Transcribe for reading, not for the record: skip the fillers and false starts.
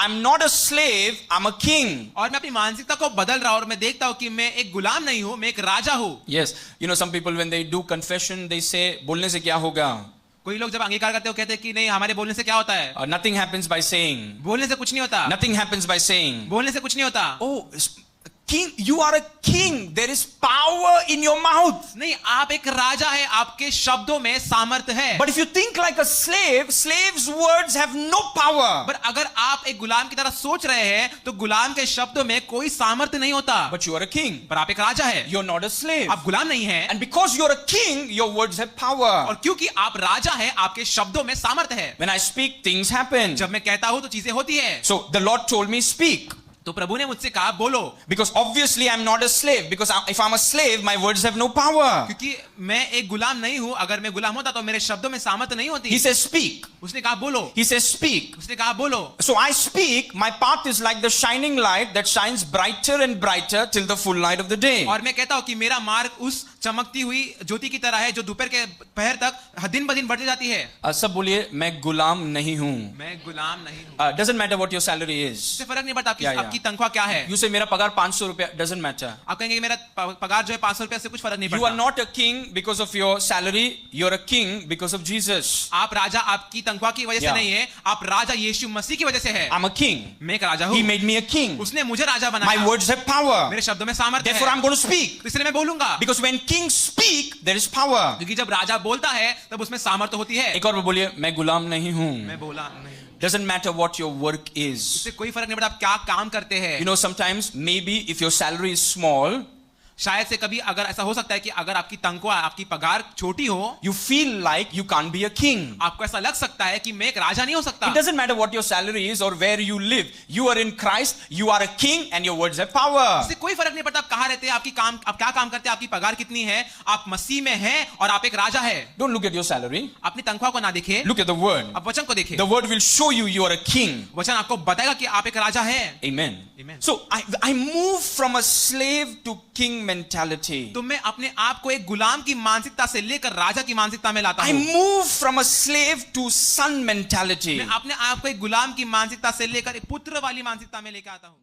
I'm not a slave, I'm a king. और मैं अपनी मानसिकता को बदल रहा हूं और मैं देखता हूं कि मैं एक गुलाम नहीं हूं, मैं एक राजा हूं। Yes, you know, some people when they do confession, they say, बोलने से क्या होगा? कोई लोग जब अंगीकार करते हो कहते हैं कि नहीं, हमारे बोलने से क्या होता है? Nothing happens by saying. बोलने से कुछ नहीं होता। Nothing happens by saying. बोलने से कुछ नहीं होता। Oh, king, you are a king. There is power in your mouth. नहीं, आप एक राजा है, आपके शब्दों में सामर्थ्य है। But if you think like a slave, slave's words have no power. पर अगर आप एक गुलाम की तरह सोच रहे हैं तो गुलाम के शब्दों में कोई सामर्थ्य नहीं होता। But you are a king. पर आप एक राजा है, You're not a slave. आप गुलाम नहीं हैं। And because you're a king, your words have power. और क्योंकि आप राजा हैं, आपके शब्दों में सामर्थ्य है। When I speak, things happen. जब मैं कहता हूं तो चीजें होती है। So the Lord told me, speak. तो प्रभु ने मुझसे कहा बोलो। Because obviously I'm not a slave. Because if I'm a slave, my words have no power. क्योंकि मैं एक गुलाम नहीं हूं, अगर मैं गुलाम होता तो मेरे शब्दों में सामर्थ्य नहीं होती। He says, speak. उसने कहा बोलो। He says, speak. उसने कहा बोलो। So I speak. My path is like the shining light that shines brighter and brighter till the full light of the day. और मैं कहता हूं कि मेरा मार्ग उस चमकती हुई ज्योति की तरह है जो दोपहर के पहर तक दिन ब दिन बढ़ती जाती है। सब बोलिए, मैं गुलाम नहीं हूं। मैं गुलाम नहीं हूं। Doesn't matter what your salary is. इससे फर्क नहीं पड़ता Yeah, yeah. आपकी तनख्वाह क्या है। You say मेरा पगार 500 रुपया, doesn't matter. आप कहेंगे कि मेरा पगार जो है 500 रुपया से कुछ फर्क नहीं You are पड़ता। not a king because of your salary. You're a king because of Jesus. आप राजा आपकी तनख्वाह की वजह से Yeah. नहीं है, आप राजा यीशु मसीह की वजह से है। I'm a king. मैं एक राजा हूं। He made me a king. उसने मुझे राजा My बनाया। words have power. मेरे शब्दों में सामर्थ्य Therefore, है। I'm going to speak. इसलिए मैं बोलूंगा। Because when kings speak, there is power. क्योंकि जब राजा बोलता है तब उसमें सामर्थ्य होती है। एक और बोलिए, मैं गुलाम नहीं हूं। मैं बोला नहीं। Doesn't matter what your work is. इससे कोई फर्क नहीं पड़ता आप क्या काम करते हैं। You know, sometimes maybe if your salary is small, शायद से कभी अगर ऐसा हो सकता है कि अगर आपकी तनख्वाह, आपकी पगार छोटी हो, you feel like you can't be a king. आपको ऐसा लग सकता है कि मैं एक राजा नहीं हो सकता। It doesn't matter what your salary is or where you live. You are in Christ, you are a king and your words have power. इससे कोई फर्क नहीं पड़ता आप कहाँ रहते हैं, आप क्या काम करते हैं, आपकी पगार कितनी है, आप मसीह में हैं और आप एक राजा है। Don't look at your salary. अपनी तनख्वाह को ना देखें, Look at the word. आप वचन को देखें। The word will show you you are a king. वचन आपको बताएगा कि आप एक राजा है। Amen. Amen. So I move from a slave to king mentality. तो मैं अपने आप को एक गुलाम की मानसिकता से लेकर राजा की मानसिकता में लाता I हूं। move from a slave to son mentality. मैं अपने आप को एक गुलाम की मानसिकता से लेकर एक पुत्र वाली मानसिकता में लेकर आता हूं।